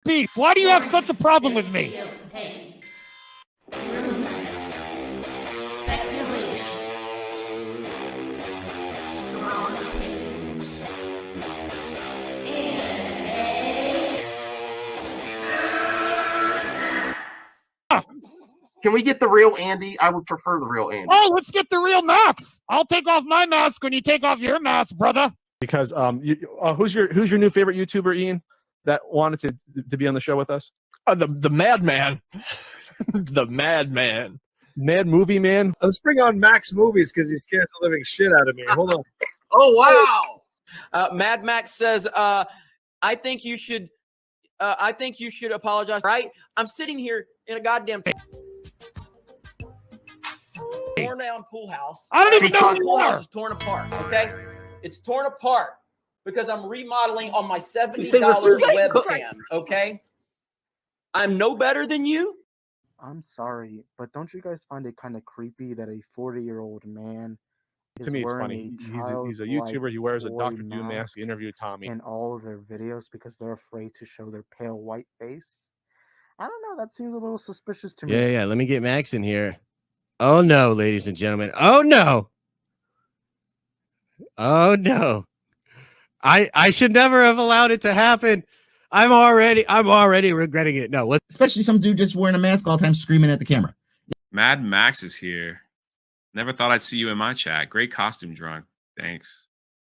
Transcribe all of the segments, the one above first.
Beef, why do you have such a problem with me? Can we get the real Andy? I would prefer the real Andy. Oh, let's get the real Max. I'll take off my mask when you take off your mask, brother. Because who's your new favorite YouTuber, Ian, that wanted to be on the show with us? The Madman. The Madman. Mad Movie Man. Let's bring on Max Movies because he scares the living shit out of me. Hold on. Oh, wow. Mad Max says, I think you should apologize. Right? I'm sitting here in a goddamn torn down pool house. I don't even know the pool house is torn apart. Okay, it's torn apart because I'm remodeling on my $70 webcam. Okay, I'm no better than you. I'm sorry, but don't you guys find it kind of creepy that a 40-year-old man To me, it's funny. He's a YouTuber. He wears a Dr. Doom mask to interview Tommy. In all of their videos because they're afraid to show their pale white face. I don't know. That seems a little suspicious to me. Yeah. Let me get Max in here. Oh, no, ladies and gentlemen. Oh, no. Oh, no. I should never have allowed it to happen. I'm already regretting it. No, especially some dude just wearing a mask all the time screaming at the camera. Mad Max is here. Never thought I'd see you in my chat. Great costume drawing. Thanks.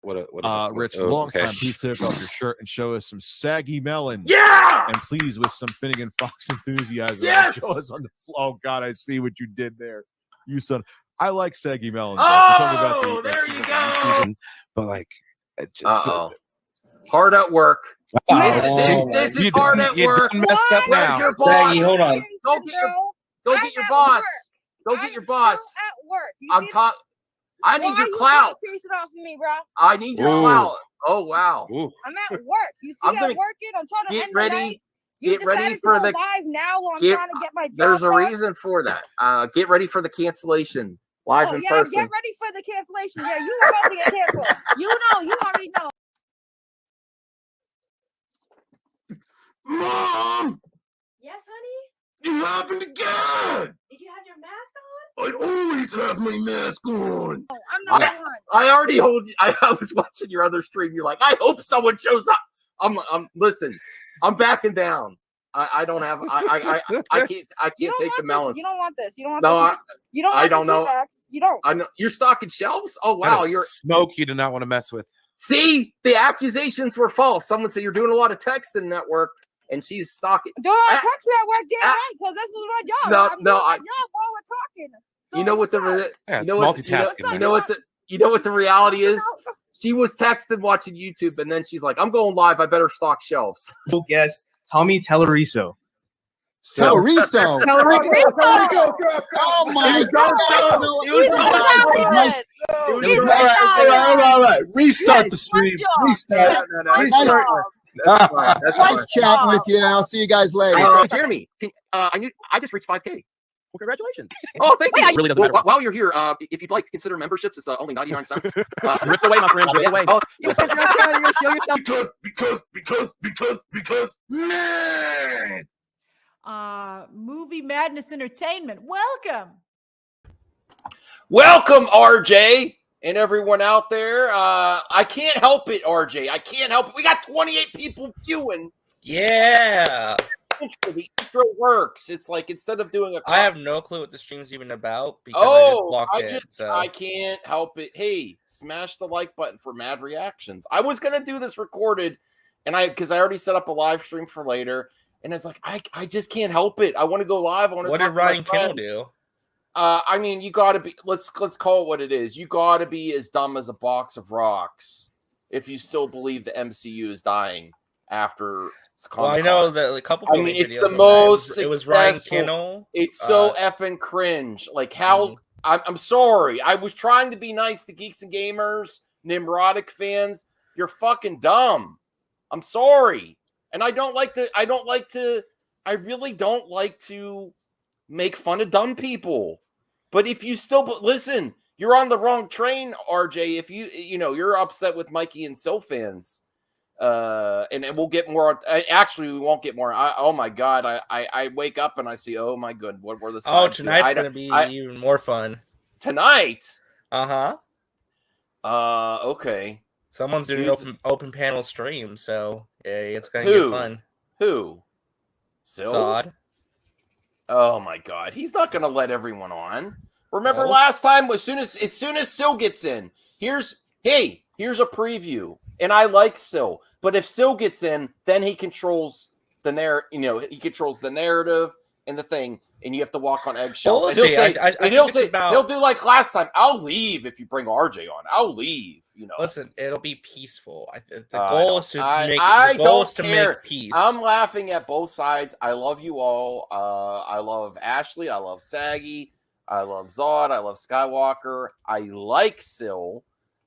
Rich, long time. Please take off your shirt and show us some saggy melon. Yeah! And please, with some Finnegan Fox enthusiasm, Yes! show us on the floor. Oh, God, I see what you did there. You son. I like saggy melons. Oh, there you go. But, like, it just... Hard at work. This is hard at work. Messed up now. Your boss? Saggy, hold on. Go get your boss. Go get your boss. At work. I need your clout. Chase it off of me, bro. I need your clout. Oh, wow. I'm at work. You see, I'm working. I'm trying to get end ready. The night. Get ready for the live now while I'm trying to get my job. There's a reason for that. Get ready for the cancellation live in person. Get ready for the cancellation. Yeah, you already get canceled. You already know. Mom! Yes, honey? It happened again! Did you have your mask on? I always have my mask on. Oh, I'm not on. I already hold you. I was watching your other stream. You're like, I hope someone shows up. Listen, I'm backing down. I don't have I can't take the melons. You don't want this. You don't want no, this. You don't want I don't know. You don't. I know you're stocking shelves? Oh wow, you're smoke you do not want to mess with. See, the accusations were false. Someone said you're doing a lot of texting network. And she's stalking. Doing a text network, damn right, because this is my job. I'm doing my job while we're talking. So you know what you know what the reality is? She was texting watching YouTube, and then she's like, "I'm going live. I better stock shelves." Yes, Tommy Telleriso. Telleriso. Oh my God! All right. Restart the stream. Restart. That's nice chatting with you. I'll see you guys later. Jeremy, I just reached 5K. Well, congratulations. Oh, thank you. It really doesn't matter. While you're here, if you'd like to consider memberships, it's only 99 cents. Rip away, my friend. Rip away. Because, man. Movie Madness Entertainment. Welcome, RJ. And everyone out there, I can't help it, RJ. I can't help it. We got 28 people viewing. Yeah. The intro works. It's like instead of doing I have no clue what the stream's even about because I just blocked it. I can't help it. Hey, smash the like button for mad reactions. I was gonna do this recorded, and because I already set up a live stream for later, and it's like I just can't help it. I want to go live. What did Ryan Kittle do? I mean, you got to be. Let's call it what it is. You got to be as dumb as a box of rocks if you still believe the MCU is dying after. Well, I know that a couple. I mean, it's the most. It was Ryan Kittle. It's so effing cringe. Like how I'm sorry. I was trying to be nice to geeks and gamers, Nimrodic fans. You're fucking dumb. I'm sorry, and I really don't like to make fun of dumb people. But if you still listen, you're on the wrong train, RJ. If you're upset with Mikey and Sil fans, And we'll get more. Actually, we won't get more. Oh my god! I wake up and I see. Oh my god! What were the sides? Tonight's gonna be even more fun. Tonight. Uh-huh. Okay. Someone's doing an open panel stream, so yeah, it's gonna Who? get fun. Who? Zod. Oh my god, he's not gonna let everyone on. Remember last time, as soon as Sil gets in, here's a preview. And I like Sil, but if Sil gets in, then he controls the he controls the narrative and the thing, and you have to walk on eggshells. Well, and he'll see. He'll do like last time. I'll leave if you bring RJ on. I'll leave. Listen, it'll be peaceful. The goal is to make peace. I'm laughing at both sides. I love you all. I love Ashley. I love Saggy. I love Zod. I love Skywalker. I like Sil,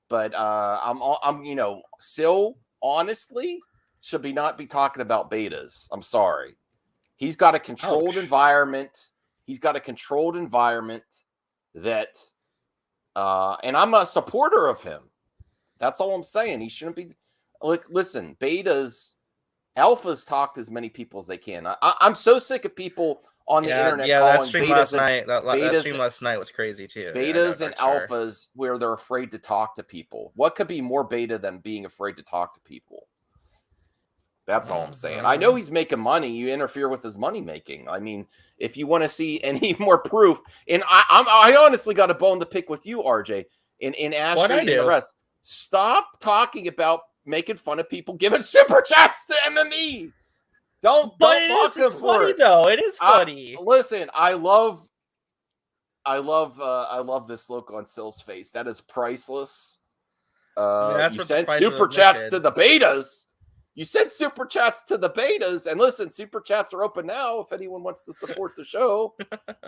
but Sil honestly should not be talking about betas. I'm sorry. He's got a controlled environment. He's got a controlled environment that, and I'm a supporter of him. That's all I'm saying. He shouldn't be. Listen, alphas talk to as many people as they can. I'm so sick of people on the internet. Yeah, calling that stream last night. That stream last night was crazy too. Betas and alphas where they're afraid to talk to people. What could be more beta than being afraid to talk to people? That's all I'm saying. I know he's making money. You interfere with his money making. I mean, if you want to see any more proof, and I honestly got a bone to pick with you, RJ, and Ashley and the rest. Stop talking about making fun of people giving super chats to MME. Don't it's funny though. It is funny. Listen, I love this look on Sil's face. That is priceless. You sent super chats to the betas. You sent super chats to the betas, and listen, super chats are open now if anyone wants to support the show.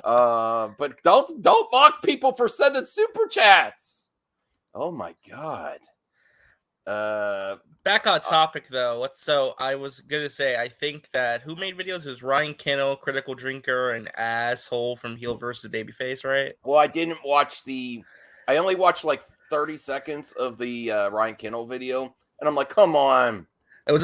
But don't mock people for sending super chats. Oh my god. Back on topic though. I was gonna say, I think that who made videos is Ryan Kennel, Critical Drinker, and Asshole from Heel versus Babyface, right? Well, I only watched like 30 seconds of the Ryan Kennel video, and I'm like, come on.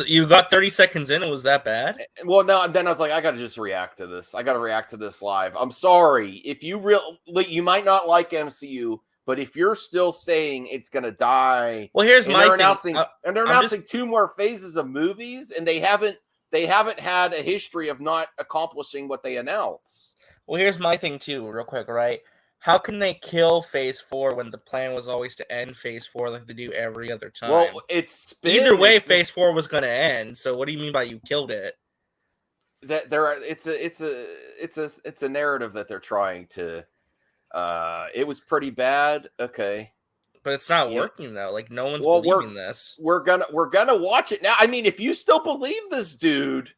You got 30 seconds in, it was that bad? Well, no, then I was like, I gotta just react to this. I gotta react to this live. I'm sorry. If you you might not like MCU, but if you're still saying it's gonna die, well, here's my thing. They're announcing 2 more phases of movies, and they haven't had a history of not accomplishing what they announce. Well, here's my thing too, real quick, right? How can they kill Phase 4 when the plan was always to end Phase 4 like they do every other time? Well, either way, Phase 4 was gonna end. So what do you mean by you killed it? That it's a narrative that they're trying to. It was pretty bad. Okay, but it's not working though. Like no one's believing this. We're gonna watch it now. I mean, if you still believe this dude,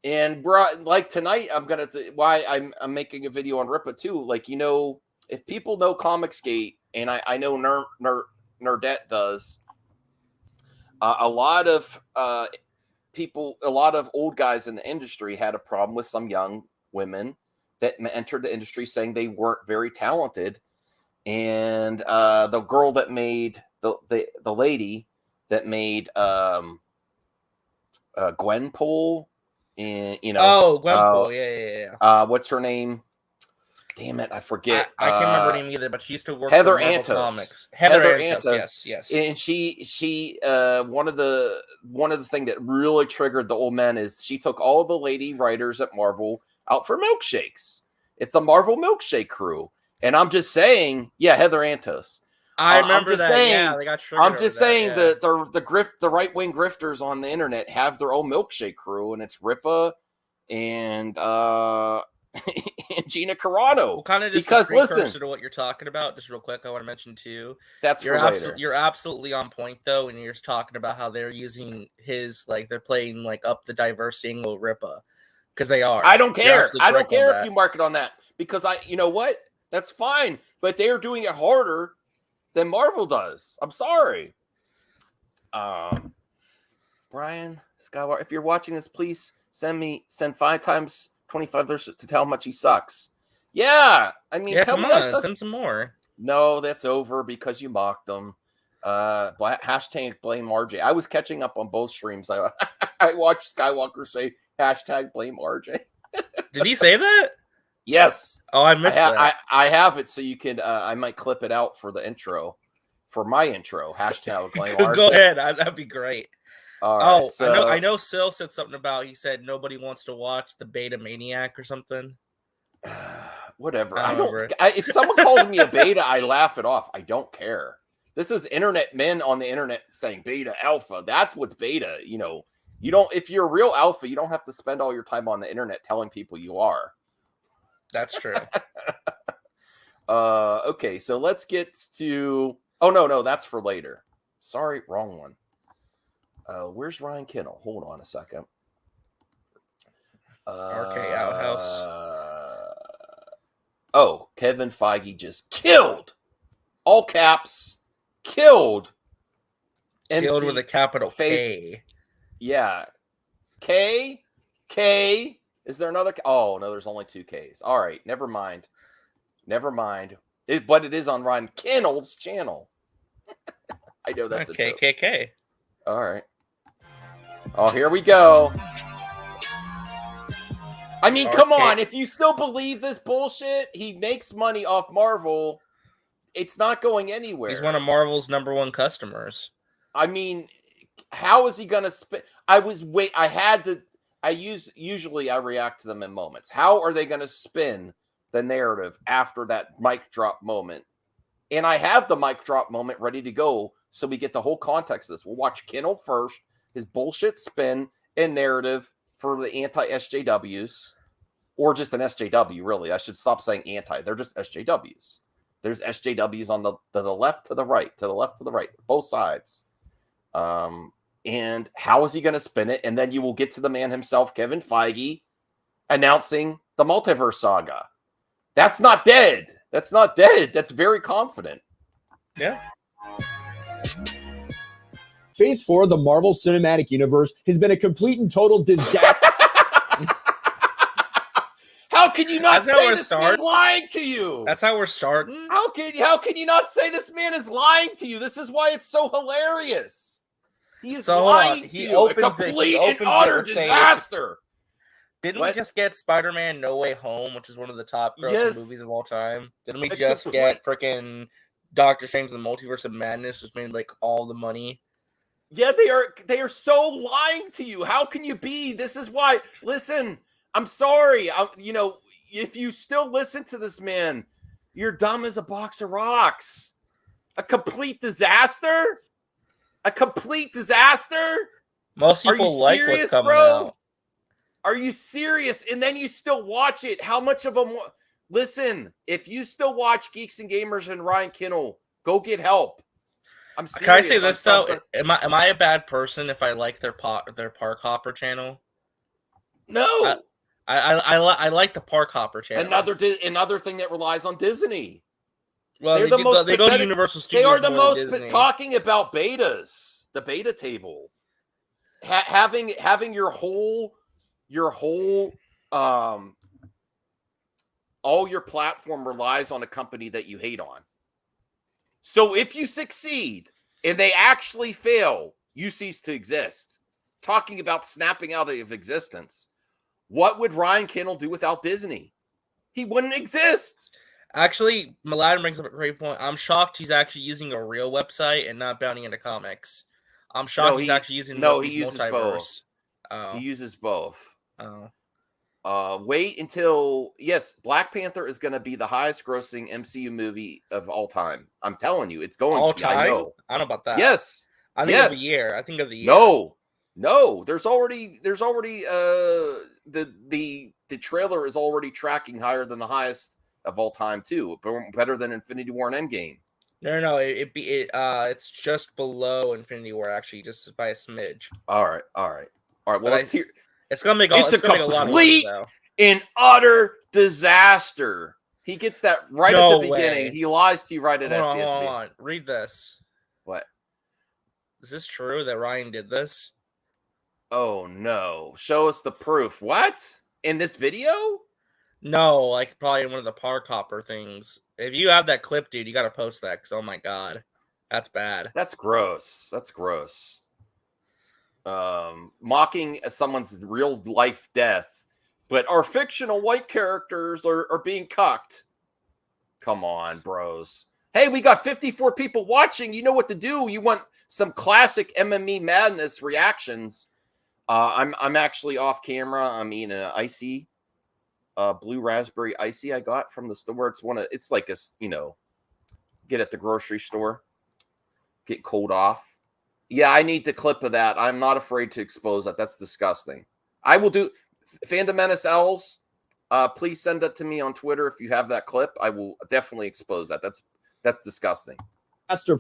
and like tonight, I'm making a video on Ripa too. Like if people know Comicsgate, and I know Nerdette does, a lot of people, a lot of old guys in the industry had a problem with some young women that entered the industry saying they weren't very talented, and the girl that made the lady that made Gwenpool, and Gwenpool, yeah. What's her name? Damn it, I forget. I can't remember her name either, but she used to work Heather for Marvel Antos. Comics. Heather Antos, yes. And she one of the thing that really triggered the old men is she took all the lady writers at Marvel out for milkshakes. It's a Marvel milkshake crew. And I'm just saying, Heather Antos. I remember that. They got triggered. I'm just saying that the right-wing grifters on the internet have their own milkshake crew, and it's Ripa and and Gina Carano. Well, kind of just because listen to what you're talking about. Just real quick, I want to mention too. You're absolutely on point though, when you're talking about how they're using they're playing up the diversity angle Ripa. Because they are. I don't care. I don't care if you mark it on that. Because you know what? That's fine. But they are doing it harder than Marvel does. I'm sorry. Brian Skywalker, if you're watching this, please send 5 times $25 to tell how much he sucks. Yeah. I mean, come on, send some more. No, that's over because you mocked him. Hashtag blame RJ. I was catching up on both streams. I watched Skywalker say hashtag blame RJ. Did he say that? Yes. Oh, I missed that. I have it, so you can. I might clip it out for the intro, for my intro. Hashtag blame RJ. Go ahead. That'd be great. All right, so, I know. Sil said something about. He said nobody wants to watch the Beta Maniac or something. Whatever. If someone calls me a beta, I laugh it off. I don't care. This is internet men on the internet saying beta, alpha. That's what's beta. You know, you don't. If you're a real alpha, you don't have to spend all your time on the internet telling people you are. That's true. Okay, so let's get to. Oh no, that's for later. Sorry, wrong one. Where's Ryan Kennel? Hold on a second. RK Outhouse. Oh, Kevin Feige just killed, all caps, killed with a capital K. Yeah. K. Is there another? Oh, no, there's only 2 Ks. All right. Never mind. But it is on Ryan Kennel's channel. I know that's a joke. KKK. All right. Oh, here we go. I mean, come on. If you still believe this bullshit, he makes money off Marvel. It's not going anywhere. He's one of Marvel's #1 customers. I mean, how is he going to spend? Usually I react to them in moments. How are they going to spin the narrative after that mic drop moment? And I have the mic drop moment ready to go, so we get the whole context of this. We'll watch Kennel first, his bullshit spin and narrative for the anti-SJWs, or just an SJW, really. I should stop saying anti. They're just SJWs. There's SJWs on the left to the right, both sides. And how is he going to spin it? And then you will get to the man himself, Kevin Feige, announcing the multiverse saga. That's not dead. That's very confident. Yeah. Phase 4 of the Marvel Cinematic Universe has been a complete and total disaster. How can you not say this man's lying to you? That's how we're starting? How can you not say this man is lying to you? This is why it's so hilarious. He is lying to you. A complete and utter disaster. Didn't we just get Spider-Man No Way Home, which is one of the top grossing movies of all time? Didn't we just get freaking Doctor Strange and the Multiverse of Madness, which made like all the money? Yeah, they are so lying to you. How can you be? This is why. Listen, I'm sorry. If you still listen to this man, you're dumb as a box of rocks. A complete disaster. Most people like what's coming out. Are you serious? And then you still watch it. How much of them? Listen, if you still watch Geeks and Gamers and Ryan Kennel, go get help. I'm serious. Can I say this though? Am I a bad person if I like their Park Hopper channel? No. I like the Park Hopper channel. Another thing that relies on Disney. Well, they go to Universal Studios. They are the most talking about betas. The beta table, having your whole all your platform relies on a company that you hate on. So if you succeed and they actually fail, you cease to exist. Talking about snapping out of existence. What would Ryan Kennel do without Disney? He wouldn't exist. Actually, Maladen brings up a great point. I'm shocked he's actually using a real website and not bounding into comics. I'm shocked he's actually using he uses multiverse. Both. Oh. He uses both. Oh. Wait until Black Panther is going to be the highest grossing MCU movie of all time. I'm telling you, it's going all to be. time. I know about that. Yes. I think of the year. No. There's already the trailer is already tracking higher than the highest of all time too. Better than Infinity War and Endgame. No. It's just below Infinity War, actually, just by a smidge. All right. Well, let's hear. It's gonna make. It's a complete and utter disaster. He gets that right at the beginning. He lies to you right at the end. Hold on. Read this. What? Is this true that Ryan did this? Oh no! Show us the proof. What? In this video? No, like probably in one of the Park Hopper things. If you have that clip, dude, you gotta post that. Cause oh my god. That's bad. That's gross. That's gross. Mocking someone's real life death, but our fictional white characters are being cucked. Come on, bros. Hey, we got 54 people watching. You know what to do. You want some classic MME madness reactions. I'm actually off camera. I'm eating an icy, blue raspberry icy I got from the store. It's like a, get at the grocery store. Get cold off. Yeah, I need the clip of that. I'm not afraid to expose that. That's disgusting. I will do. Fandom Menace L's, please send that to me on Twitter if you have that clip. I will definitely expose that. That's disgusting.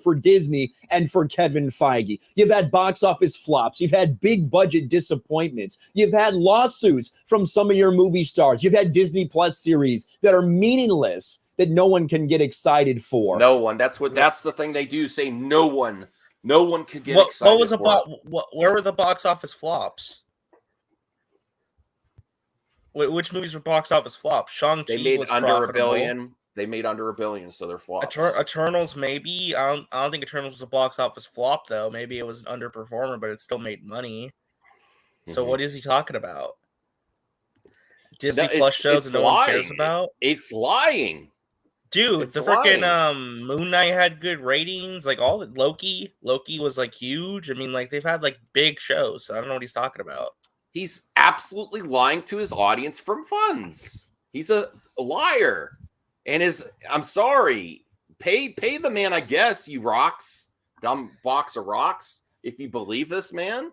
For Disney and for Kevin Feige. You've had box office flops. You've had big budget disappointments. You've had lawsuits from some of your movie stars. You've had Disney Plus series that are meaningless that no one can get excited for. No one. That's the thing they do. Say no one. No one could get excited. What was where were the box office flops? Which movies were box office flops? Shang-Chi They made was under profitable. $1 billion. They made under $1 billion, so they're flops. Eternals, maybe. I don't think Eternals was a box office flop though. Maybe it was an underperformer, but it still made money. So what is he talking about? Disney Plus shows that no one cares about? It's lying. Dude, the freaking Moon Knight had good ratings. Like all the Loki was like huge. I mean, like they've had like big shows. So I don't know what he's talking about. He's absolutely lying to his audience from funds. He's a liar. And I'm sorry. Pay the man, I guess, you rocks. Dumb box of rocks. If you believe this man.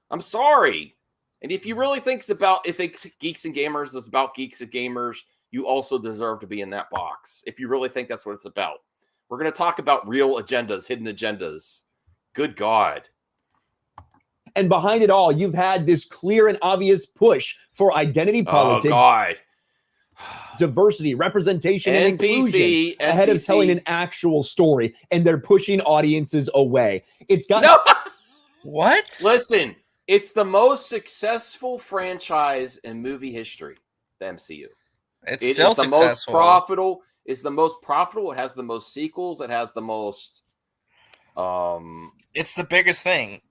I'm sorry. And if you really think Geeks and Gamers is about Geeks and Gamers, you also deserve to be in that box. If you really think that's what it's about. We're going to talk about real agendas, hidden agendas. Good God. And behind it all, you've had this clear and obvious push for identity politics. Oh, God. Diversity, representation, and inclusion ahead of telling an actual story. And they're pushing audiences away. It's got... No. What? Listen, it's the most successful franchise in movie history, the MCU. It is the most profitable. It's the most profitable. It has the most sequels. It has the most. It's the biggest thing.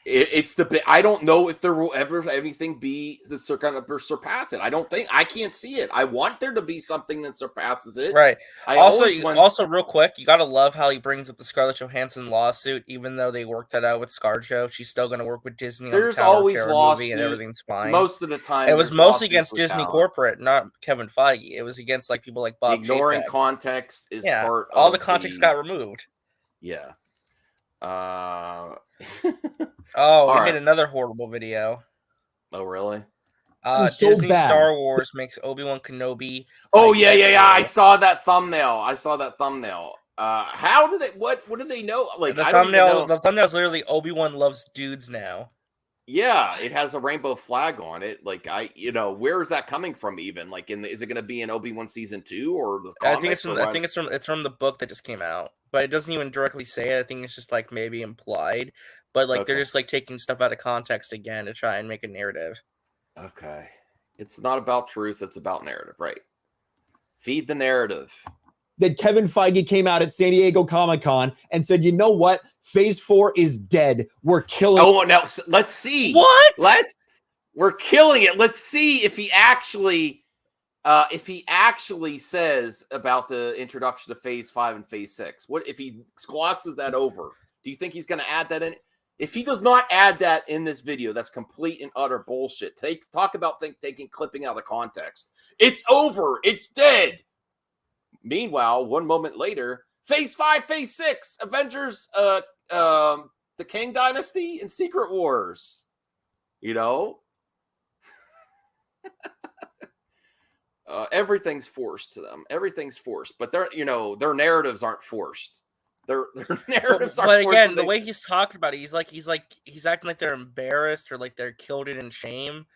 It's the. I don't know if there will ever anything be that's going to surpass it. I can't see it. I want there to be something that surpasses it. Right. Also, real quick, you gotta love how he brings up the Scarlett Johansson lawsuit. Even though they worked that out with ScarJo, she's still going to work with Disney. There's on the always lawsuits, and everything's fine. Most of the time, it was mostly against Disney corporate, not Kevin Feige. It was against like people like Bob. Ignoring Chapek. Context is part. All the context got removed. Yeah. He made another horrible video. Oh, really? Disney Star Wars makes Obi-Wan Kenobi. Oh, yeah. I saw that thumbnail. How did it? What did they know? Like the thumbnail. The thumbnail is literally Obi-Wan loves dudes now. Yeah, it has a rainbow flag on it. Like where is that coming from? Even like, is it going to be in Obi-Wan season 2 or the comics? I think it's from the book that just came out, but it doesn't even directly say it. I think it's just like maybe implied, but like they're just like taking stuff out of context again to try and make a narrative. Okay, it's not about truth; it's about narrative, right? Feed the narrative. That Kevin Feige came out at San Diego Comic-Con and said, you know what? Phase 4 is dead. We're killing. Oh, now let's see. What? We're killing it. Let's see if he actually says about the introduction to Phase 5 and Phase 6. What if he glosses that over? Do you think he's going to add that in? If he does not add that in this video, that's complete and utter bullshit. Talk about taking clipping out of context. It's over. It's dead. Meanwhile, 1 moment later, Phase 5, Phase 6, Avengers, the Kang Dynasty, and Secret Wars. Everything's forced to them. Everything's forced, but their narratives aren't forced. Their narratives aren't forced. But again, the way he's talking about it, he's acting like they're embarrassed or like they're killed it in shame.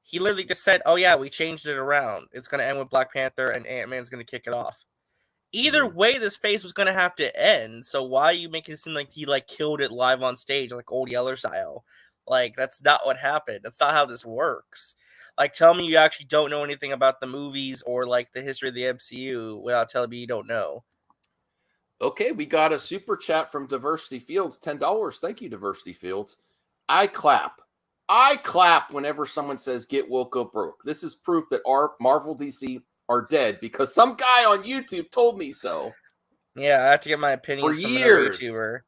He literally just said, "Oh yeah, we changed it around. It's going to end with Black Panther, and Ant-Man's going to kick it off." Either way, this phase was going to have to end. So why are you making it seem like he like killed it live on stage, like Old Yeller style? Like that's not what happened. That's not how this works. Like, tell me you actually don't know anything about the movies or like the history of the MCU without telling me you don't know. Okay, we got a super chat from Diversity Fields, $10. Thank you, Diversity Fields. I clap whenever someone says get woke go broke. This is proof that our Marvel DC are dead because some guy on YouTube told me so. Yeah, I have to get my opinion For from years. another YouTuber.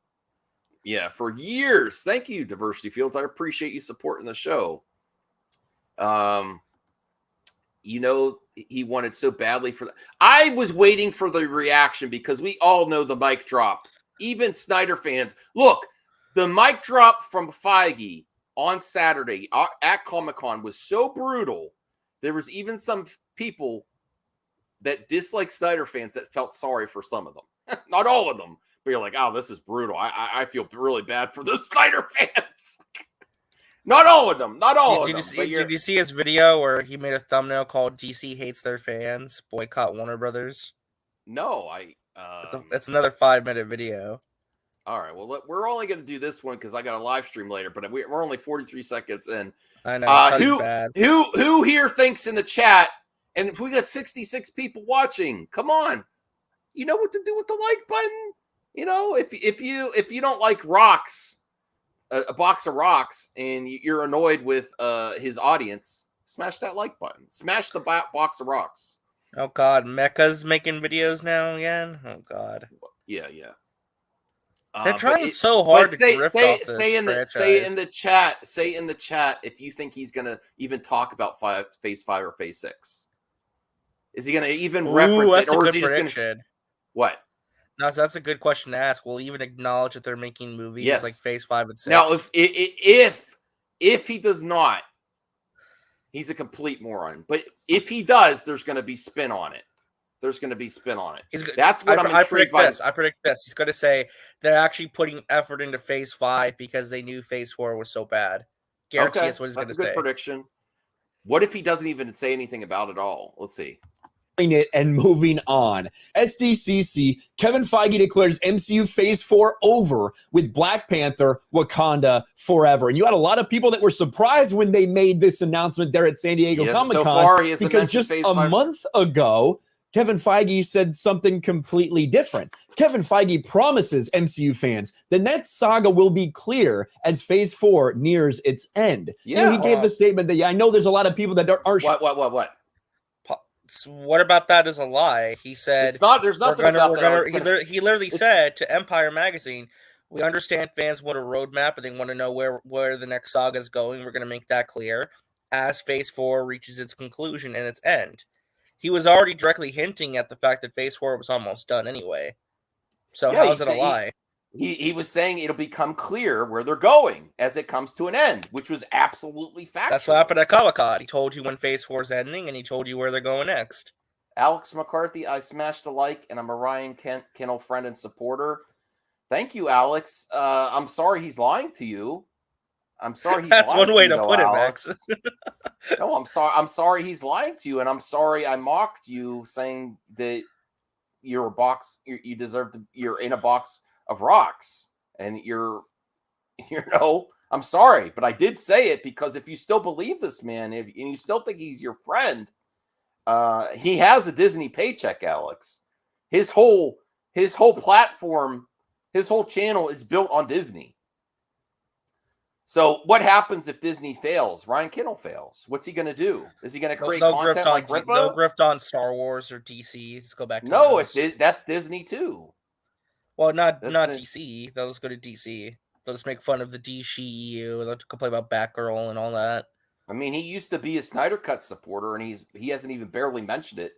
Yeah, for years. Thank you, Diversity Fields. I appreciate you supporting the show. You know, he wanted so badly for that. I was waiting for the reaction because we all know the mic drop. Even Snyder fans. Look, the mic drop from Feige on Saturday at Comic-Con was so brutal. There was even some people that dislike Snyder fans that felt sorry for some of them. Not all of them. But you're like, oh, this is brutal. I feel really bad for the Snyder fans. Not all of them. Not all of them. Did you see his video where he made a thumbnail called DC hates their fans, boycott Warner Brothers? No, it's another 5-minute video. All right. Well, we're only going to do this one because I got a live stream later, but we're only 43 seconds in. I know. Who here thinks in the chat, and if we got 66 people watching, come on. You know what to do with the like button? You know, if you don't like rocks, a box of rocks, and you're annoyed with his audience, smash that like button. Smash the box of rocks. Oh God, Mecha's making videos now again. Oh God. Yeah. They're trying so hard to riff off this franchise. Say in the chat if you think he's gonna even talk about Phase 5 or Phase 6. Is he gonna even reference it, or is he just gonna? What? No, so that's a good question to ask. Will he even acknowledge that they're making movies like Phase 5 and 6? Now, if he does not, he's a complete moron. But if he does, there's going to be spin on it. That's what I'm intrigued by. I predict this. He's going to say they're actually putting effort into Phase 5 because they knew Phase 4 was so bad. Guarantee that's what he's going to say. That's a good prediction. What if he doesn't even say anything about it all? Let's see. It and moving on. SDCC, Kevin Feige declares MCU Phase 4 over with Black Panther, Wakanda Forever. And you had a lot of people that were surprised when they made this announcement there at San Diego Comic-Con because just a month ago, Kevin Feige said something completely different. Kevin Feige promises MCU fans the next saga will be clear as Phase 4 nears its end. Yeah, and he gave a statement that I know there's a lot of people that aren't. What? What about that is a lie? He said it's not. There's nothing about that. He literally said to Empire Magazine, "We understand fans want a roadmap and they want to know where the next saga is going. We're going to make that clear as Phase 4 reaches its conclusion and its end." He was already directly hinting at the fact that Phase 4 was almost done anyway. So how is it a lie? He was saying it'll become clear where they're going as it comes to an end, which was absolutely factual. That's what happened at Comic-Con. He told you when Phase 4 is ending, and he told you where they're going next. Alex McCarthy, I smashed a like, and I'm a Ryan Kennel friend and supporter. Thank you, Alex. I'm sorry he's lying to you. I'm sorry he's That's lying one to way you, to though, put Alex. it, Max. No, I'm sorry. I'm sorry he's lying to you, and I'm sorry I mocked you, saying that you're a box. You deserve to. You're in a box of rocks, and I'm sorry, but I did say it because if you still believe this man, and you still think he's your friend, he has a Disney paycheck, Alex. His whole platform, his whole channel is built on Disney. So what happens if Disney fails? Ryan Kennel fails. What's he going to do? Is he going to create content like Ripa? They'll grift on Star Wars or DC. Let's go back to that's Disney too. Well, not DC. They'll just go to DC. They'll just make fun of the DCEU. They'll complain about Batgirl and all that. I mean, he used to be a Snyder Cut supporter, and he hasn't even barely mentioned it.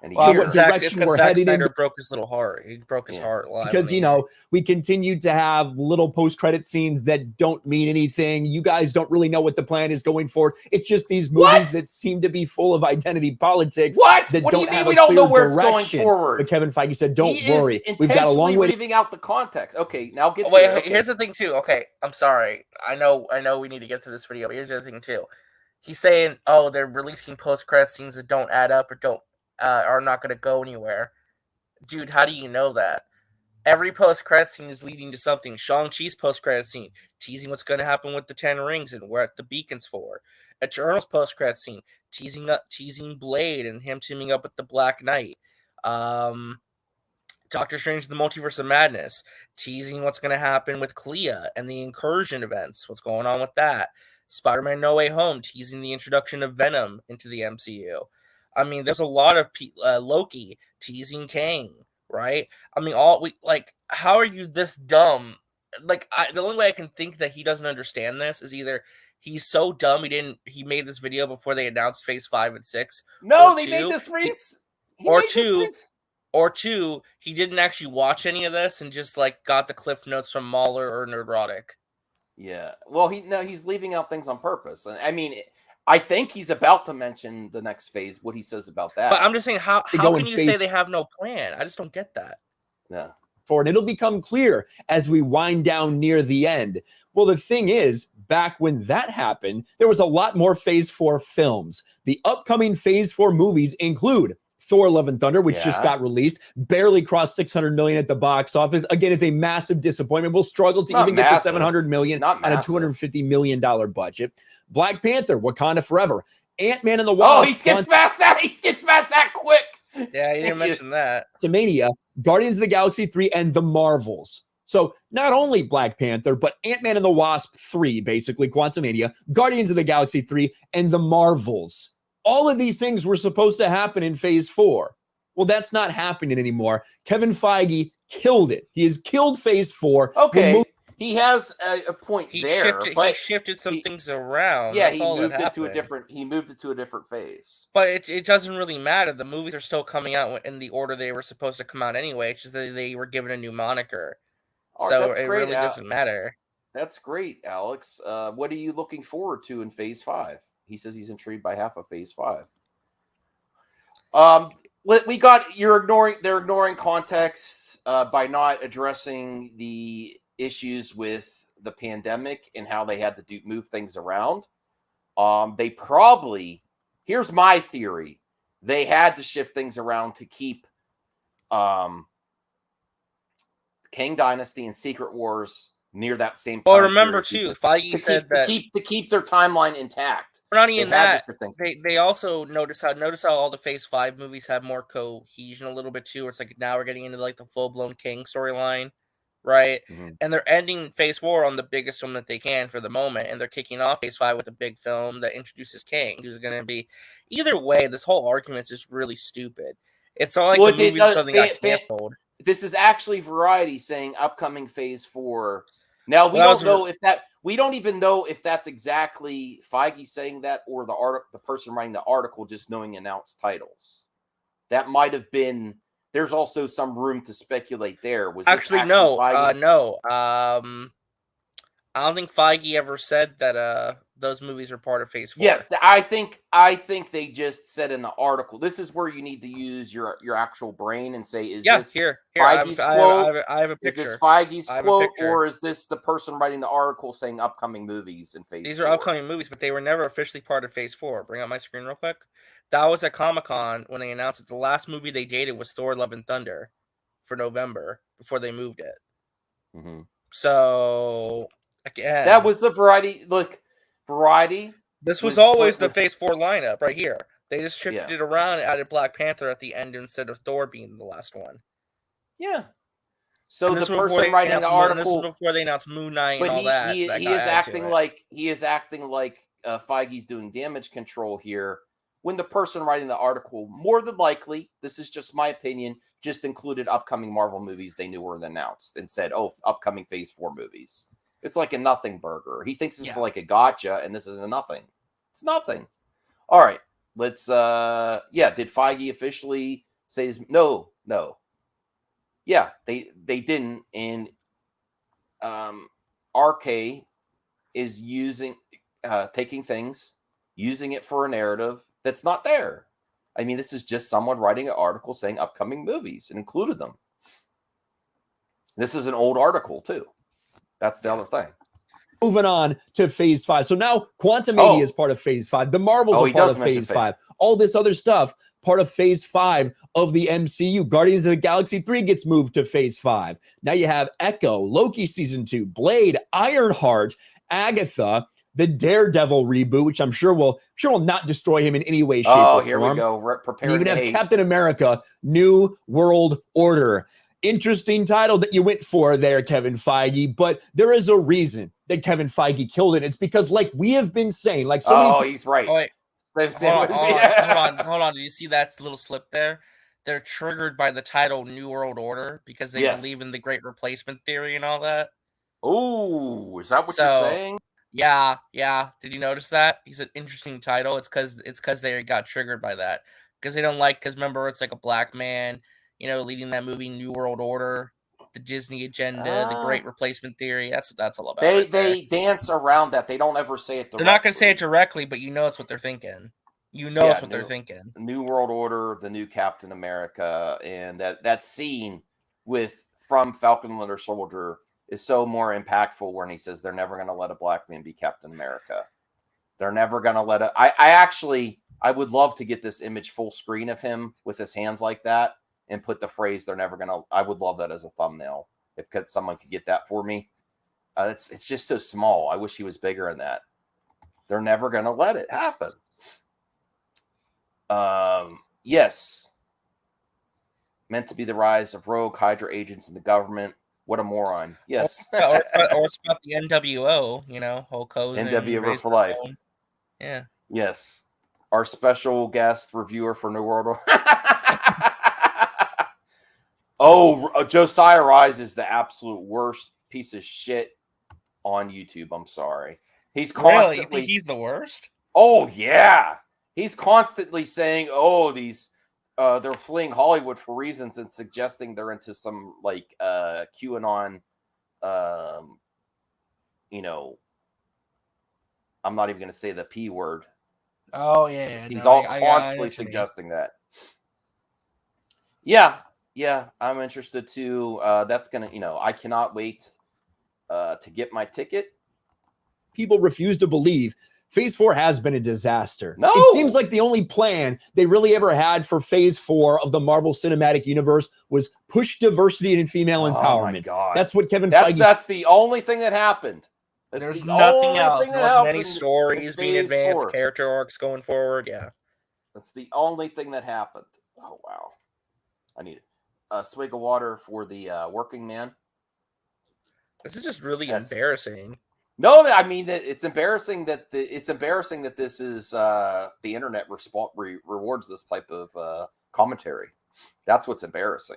And Zack Snyder broke his little heart. He broke his heart live. Because, we continue to have little post-credit scenes that don't mean anything. You guys don't really know what the plan is going forward. It's just these movies that seem to be full of identity politics. What? That What do you don't mean have we a don't clear know where it's going direction. forward? But Kevin Feige said, don't He worry. is We've got a long way to leaving out the context. Okay, now get to Wait, it. Okay. Here's the thing, too. Okay, I'm sorry. I know we need to get to this video, but here's the other thing, too. He's saying, they're releasing post-credit scenes that don't add up or are not going to go anywhere. Dude, how do you know that? Every post-credit scene is leading to something. Shang-Chi's post-credit scene, teasing what's going to happen with the 10 rings and where the beacon's for. Eternal's post-credit scene, teasing Blade and him teaming up with the Black Knight. Doctor Strange: The Multiverse of Madness, teasing what's going to happen with Clea and the incursion events, what's going on with that. Spider-Man: No Way Home, teasing the introduction of Venom into the MCU. I mean, there's a lot of Loki teasing Kang, right? I mean, how are you this dumb? Like, the only way I can think that he doesn't understand this is either he's so dumb he made this video before they announced Phase 5 and 6. No, they made this Or two, he didn't actually watch any of this and just like got the cliff notes from Mahler or Nerdrotic. Yeah. Well, he's leaving out things on purpose. I mean, I think he's about to mention the next phase, what he says about that. But I'm just saying, how can you say they have no plan? I just don't get that. Yeah. And it'll become clear as we wind down near the end. Well, the thing is, back when that happened, there was a lot more Phase 4 films. The upcoming Phase 4 movies include Thor: Love and Thunder, which just got released, barely crossed 600 million at the box office. Again, it's a massive disappointment. We'll struggle to even get to 700 million on a $250 million budget. Black Panther: Wakanda Forever. Ant-Man and the Wasp. Oh, he skips past that. He skips past that quick. Yeah, you didn't mention that. Quantumania, Guardians of the Galaxy 3, and The Marvels. So not only Black Panther, but Ant-Man and the Wasp 3, basically, Quantumania, Guardians of the Galaxy 3, and The Marvels. All of these things were supposed to happen in Phase 4. Well, that's not happening anymore. Kevin Feige killed it. He has killed Phase 4. Okay, he has a point there. He shifted some things around. Yeah, That's he all moved that it to a happened. different. He moved it to a different phase. But it doesn't really matter. The movies are still coming out in the order they were supposed to come out anyway. It's just that they were given a new moniker, so it really doesn't matter. That's great, Alex. What are you looking forward to in Phase 5? He says he's intrigued by half of Phase 5. They're ignoring context by not addressing the issues with the pandemic and how they had to move things around. They probably, here's my theory, they had to shift things around to keep Kang Dynasty and Secret Wars near that same time. Well, remember too, Feige said that to keep their timeline intact. Not even that. They also notice how all the Phase 5 movies have more cohesion a little bit too. Where it's like now we're getting into like the full blown King storyline, right? Mm-hmm. And they're ending Phase 4 on the biggest film that they can for the moment, and they're kicking off Phase 5 with a big film that introduces King, who's going to be. Either way, this whole argument is just really stupid. It's not like the movies suddenly got canceled. This is actually Variety saying upcoming Phase 4. Now we don't even know if that's exactly Feige saying that or the person writing the article just knowing announced titles. That might have been. There's also some room to speculate there. Was actually no, no. I don't think Feige ever said that those movies are part of Phase 4. Yeah, I think they just said in the article. This is where you need to use your actual brain and say, is this Feige's quote? I have a picture. Is this Feige's quote, or is this the person writing the article saying upcoming movies in Phase 4? These are upcoming movies, but they were never officially part of Phase 4. Bring up my screen real quick. That was at Comic-Con when they announced that the last movie they dated was Thor: Love and Thunder for November before they moved it. Mm-hmm. So again, that was the Variety. This was always the Phase 4 lineup right here. They just shifted it around and added Black Panther at the end instead of Thor being the last one. Yeah. So the person writing the article, this was before they announced Moon Knight and all that. He is acting like Feige's doing damage control here. When the person writing the article, more than likely, this is just my opinion, just included upcoming Marvel movies they knew were announced and said, "Oh, upcoming Phase 4 movies." It's like a nothing burger. He thinks this is like a gotcha, and this is a nothing. It's nothing. All right, let's. Did Feige officially say no? No. Yeah, they didn't, and RK is taking things, using it for a narrative that's not there. I mean, this is just someone writing an article saying upcoming movies and included them. This is an old article too. That's the other thing. Moving on to Phase 5. So now Quantumania is part of Phase 5. The Marvels are part of Phase 5. All this other stuff, part of Phase 5 of the MCU. Guardians of the Galaxy 3 gets moved to Phase 5. Now you have Echo, Loki Season 2, Blade, Ironheart, Agatha, the Daredevil reboot, which I'm sure will not destroy him in any way, shape, or form. Oh, here we go. Prepare. You even have Captain America, New World Order. Interesting title that you went for there, Kevin Feige, but there is a reason that Kevin Feige killed it. It's because, like we have been saying, like so many he's right. Oh, wait. Hold on. Do you see that little slip there? They're triggered by the title New World Order because they believe in the Great Replacement theory and all that. Oh, is that what you're saying? Yeah. Did you notice that? He's an interesting title. It's because they got triggered by that because they don't like because remember it's like a black man, leading that movie New World Order, the Disney agenda, the Great Replacement theory. That's what that's all about. They dance around that. They don't ever say it directly. They're not going to say it directly, but it's what they're thinking. It's what they're thinking. New World Order, the new Captain America, and that scene from Falcon and Winter Soldier is so more impactful when he says they're never going to let a black man be Captain America. They're never going to let it. I would love to get this image full screen of him with his hands like that and put the phrase "they're never going to." I would love that as a thumbnail if someone could get that for me. It's just so small. I wish he was bigger in that. They're never going to let it happen. Yes. Meant to be the rise of rogue Hydra agents in the government. What a moron. Yes. or it's about the NWO, Hulk Hogan. NWO for life. Yeah. Yes. Our special guest reviewer for New World Order. Josiah Rise is the absolute worst piece of shit on YouTube. I'm sorry. He's constantly. Really? You think he's the worst? Oh, yeah. He's constantly saying, these they're fleeing Hollywood for reasons and suggesting they're into some like QAnon I'm not even going to say the P word. Oh yeah. He's constantly suggesting that. Yeah, I'm interested too. That's going to, I cannot wait to get my ticket. People refuse to believe Phase 4 has been a disaster. No. It seems like the only plan they really ever had for Phase 4 of the Marvel Cinematic Universe was push diversity and female empowerment. My God. That's what Kevin Feige... That's the only thing that happened. There's nothing else. There wasn't any stories being advanced, character arcs going forward. Yeah. That's the only thing that happened. Oh, wow. I need a swig of water for the working man. This is just really embarrassing. No, I mean it's embarrassing that this is the internet rewards this type of commentary. That's what's embarrassing.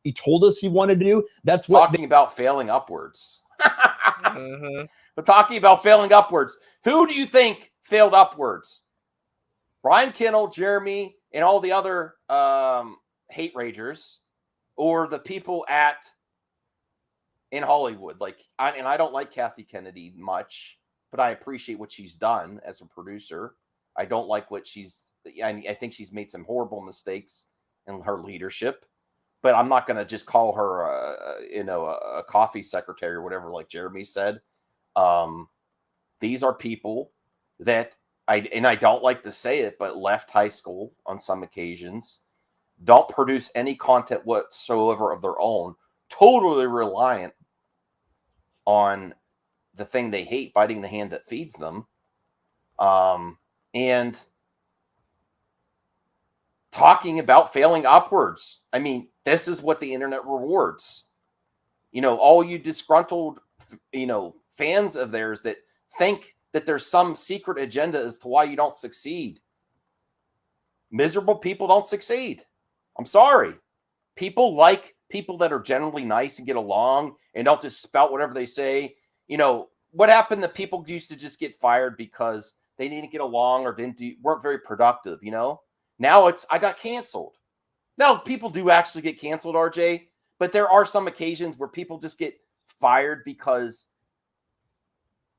He told us he wanted to do. That's what talking about failing upwards. But talking about failing upwards, who do you think failed upwards? Brian Kinnell, Jeremy, and all the other hate ragers, or the people in Hollywood? I don't like Kathy Kennedy much, but I appreciate what she's done as a producer. I don't like what I think she's made some horrible mistakes in her leadership, but I'm not going to just call her a coffee secretary or whatever, like Jeremy said. These are people that I don't like to say it, but left high school on some occasions, don't produce any content whatsoever of their own, totally reliant on the thing they hate, biting the hand that feeds them, and talking about failing upwards. I mean, this is what the internet rewards. All you disgruntled, fans of theirs that think that there's some secret agenda as to why you don't succeed. Miserable people don't succeed. I'm sorry. People like people that are generally nice and get along and don't just spout whatever they say. What happened that people used to just get fired because they didn't get along or weren't very productive, Now I got canceled. Now people do actually get canceled, RJ, but there are some occasions where people just get fired because